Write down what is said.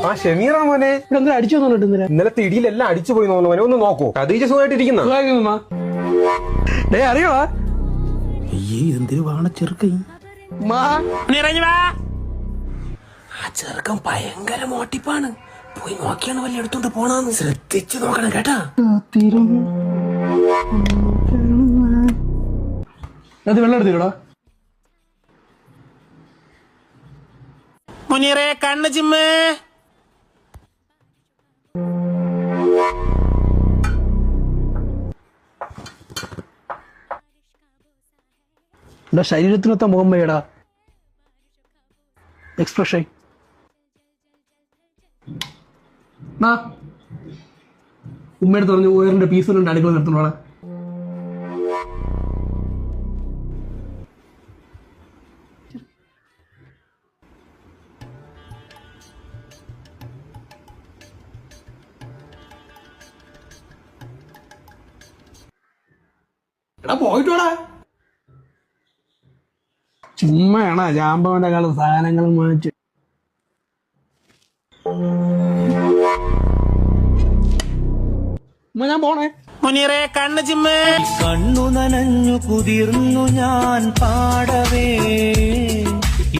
ആ ഷെമീറ മോനെ ഇവിടെ അടിച്ചു വന്നിട്ട് ഇന്നലത്തെ ഇടിയിലെല്ലാം അടിച്ചു പോയി തോന്നുന്നു മോനെ. ഒന്ന് നോക്കൂ. ഖദീജ സുഖമായിട്ടിരിക്കുന്ന അറിയോ എന്തിനു വാണ ചെറുക്കൻ ആ ചെറുക്കൻ ഭയങ്കര മോട്ടിപ്പാണ്. പോയി നോക്കിയാണ് വല്ല എടുത്തോണ്ട് പോണെന്ന് ശ്രദ്ധിച്ചു നോക്കണം കേട്ടാ. അത് വെള്ളം എടുത്തിക്കടാ. മുനീറെ കണ്ണ് ചിമ്മേ. എന്റെ ശരീരത്തിനൊത്ത മുഖം വയ്യടാ. എക്സ്പ്രഷൻ ഉമ്മയെടുത്ത് പറഞ്ഞു ഓയറിന്റെ പീസുകളുണ്ട് അടുക്കള നിർത്തുന്നോളെ. എടാ പോയിട്ടോടാ. ചുമ്മയാണോ ജാമ്പവന്റെ കാലം സാധനങ്ങളും വാങ്ങിച്ച്. ഞാൻ പോണേ. മുനീറെ കണ്ണ് ചിമ്മേ. കണ്ണു നനഞ്ഞു കുതിർന്നു ഞാൻ പാടവേ